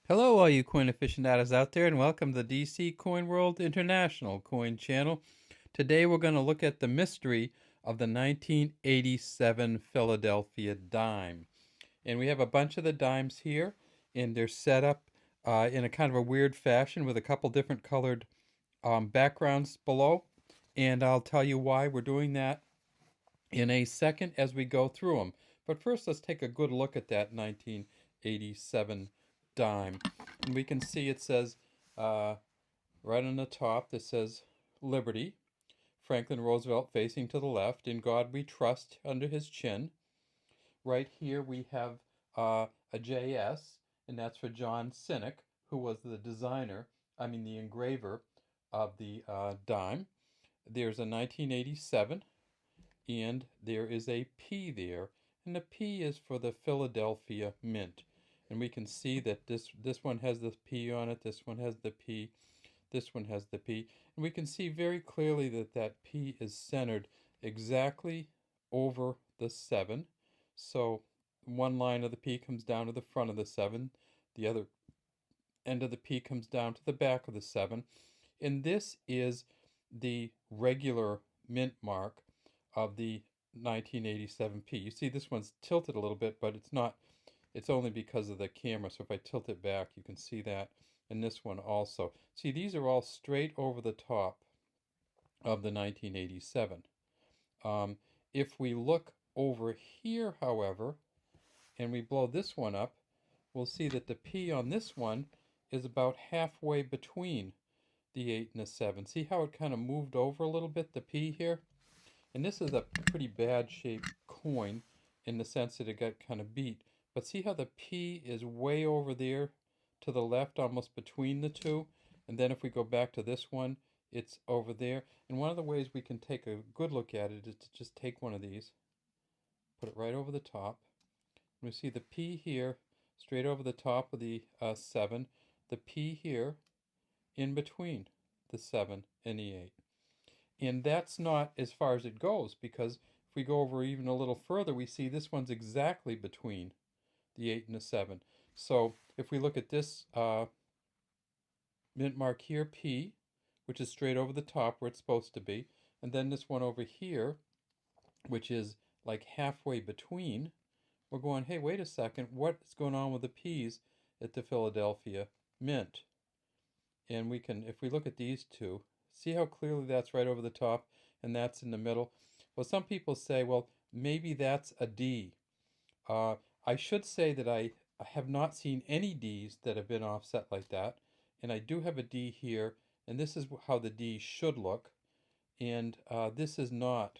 Hello, all you coin aficionados out there, and welcome to the DC Coin World International Coin Channel. Today we're going to look at the mystery of the 1987 Philadelphia dime. And we have a bunch of the dimes here, and they're set up in a kind of a weird fashion with a couple different colored backgrounds below. And I'll tell you why we're doing that in a second as we go through them. But first, let's take a good look at that 1987 dime. And we can see it says uh, right on the top, this says Liberty, Franklin Roosevelt facing to the left, in God we trust under his chin. Right here we have a JS, and that's for John Sinek, who was the designer, the engraver of the dime. There's a 1987, and there is a P there, and the P is for the Philadelphia Mint. And we can see that this one has the P on it, this one has the P, this one has the P, and we can see very clearly that that P is centered exactly over the 7. So one line of the P comes down to the front of the 7, the other end of the P comes down to the back of the 7, and this is the regular mint mark of the 1987P. You see this one's tilted a little bit, but it's not, it's only because of the camera. So if I tilt it back, you can see that. And this one also. See, these are all straight over the top of the 1987. If we look over here, however, and we blow this one up, we'll see that the P on this one is about halfway between the 8 and the 7. See how it kind of moved over a little bit, the P here? And this is a pretty bad shaped coin in the sense that it got kind of beat. But see how the P is way over there to the left, almost between the two? And then if we go back to this one, it's over there. And one of the ways we can take a good look at it is to just take one of these, put it right over the top. We see the P here, straight over the top of the 7, the P here in between the 7 and the 8. And that's not as far as it goes, because if we go over even a little further, we see this one's exactly between the 8 and the 7. So if we look at this mint mark here, P, which is straight over the top where it's supposed to be, and then this one over here, which is like halfway between, we're going, hey, wait a second, what's going on with the P's at the Philadelphia Mint? And we can, if we look at these two, see how clearly that's right over the top and that's in the middle? Well, some people say, well, maybe that's a D. I should say that I have not seen any D's that have been offset like that. And I do have a D here, and this is how the D should look. And this is not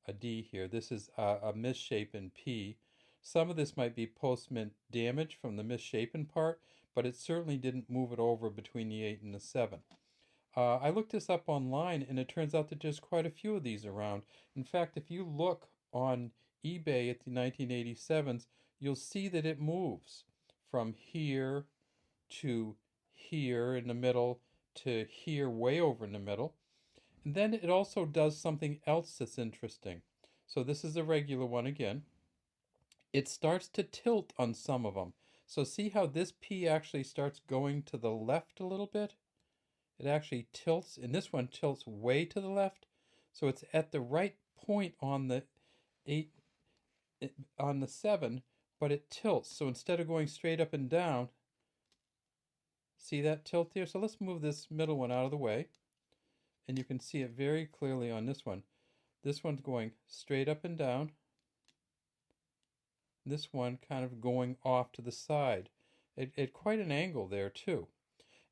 a D here. This is a misshapen P. Some of this might be post-mint damage from the misshapen part, but it certainly didn't move it over between the 8 and the 7. I looked this up online, and it turns out that there's quite a few of these around. In fact, if you look on eBay at the 1987s, you'll see that it moves from here to here in the middle to here way over in the middle. And then it also does something else that's interesting. So this is a regular one again. It starts to tilt on some of them. So see how this P actually starts going to the left a little bit? It actually tilts, and this one tilts way to the left. So it's at the right point on the 8, on the 7, but it tilts. So instead of going straight up and down, see that tilt there? So let's move this middle one out of the way, and you can see it very clearly on this one. This one's going straight up and down. This one kind of going off to the side at quite an angle there too.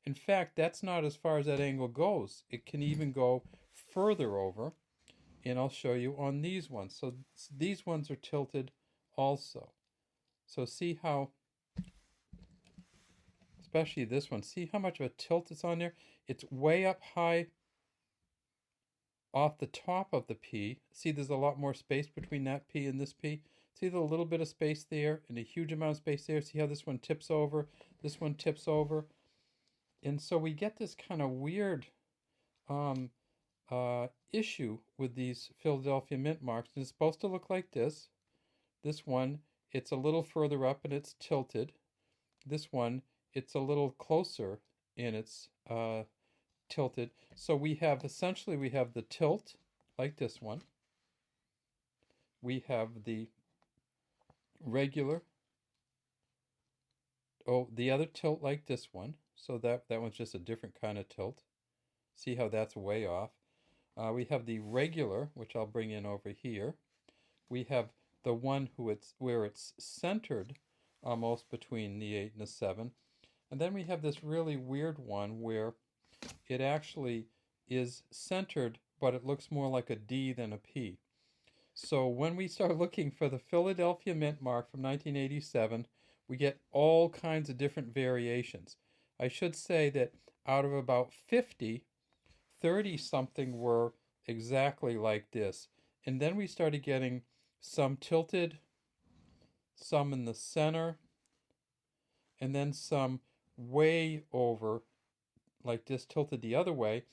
In fact, that's not as far as that angle goes. It can even go further over, and I'll show you on these ones. So these ones are tilted also. So see how, especially this one, see how much of a tilt it's on there? It's way up high off the top of the P. See, there's a lot more space between that P and this P. See the little bit of space there and a huge amount of space there. See how this one tips over, this one tips over. And so we get this kind of weird issue with these Philadelphia mint marks. And it's supposed to look like this. This one, it's a little further up and it's tilted. This one it's a little closer and it's tilted. So we have essentially we have the tilt like this one. We have the regular, the other tilt like this one. So that one's just a different kind of tilt. See how that's way off. We have the regular, which I'll bring in over here. We have the one where it's centered almost between the 8 and the 7. And then we have this really weird one where it actually is centered, but it looks more like a D than a P. So when we start looking for the Philadelphia Mint mark from 1987, we get all kinds of different variations. I should say that out of about 50, 30 something were exactly like this. And then we started getting some tilted, some in the center, and then some way over, like this tilted the other way.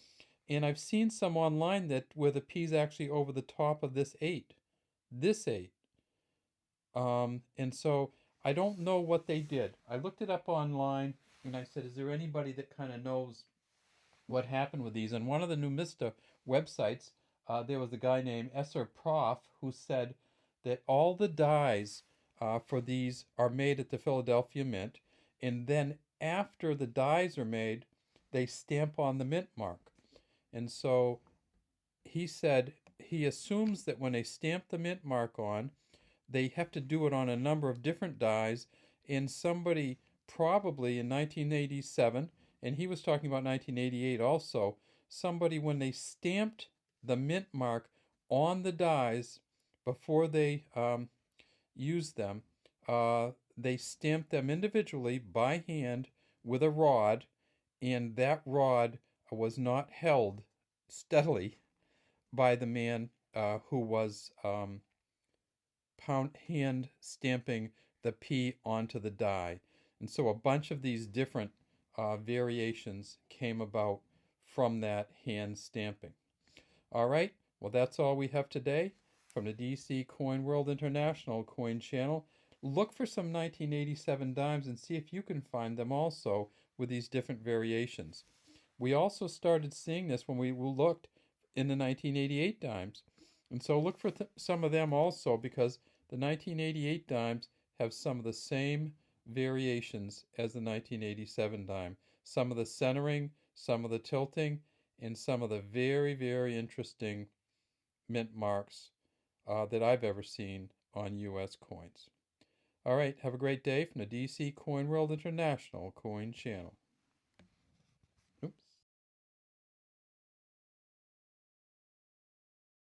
And I've seen some online that where the P's actually over the top of this 8. This 8. And so I don't know what they did. I looked it up online and I said, is there anybody that kind of knows what happened with these? And one of the Numista websites, there was a guy named Esser Prof who said that all the dies for these are made at the Philadelphia Mint, and then after the dies are made, they stamp on the mint mark. And so he said he assumes that when they stamp the mint mark on, they have to do it on a number of different dies, and somebody probably in 1987, and he was talking about 1988 also, somebody when they stamped the mint mark on the dies before they used them, they stamped them individually by hand with a rod, and that rod was not held steadily by the man who was hand stamping the P onto the die. And so a bunch of these different variations came about from that hand stamping. All right, well, that's all we have today from the DC Coin World International coin channel. Look for some 1987 dimes and see if you can find them also with these different variations. We also started seeing this when we looked in the 1988 dimes. And so look for some of them also, because the 1988 dimes have some of the same variations as the 1987 dime. Some of the centering, some of the tilting, and some of the very, very interesting mint marks that I've ever seen on U.S. coins. All right, have a great day from the DC Coin World International Coin Channel.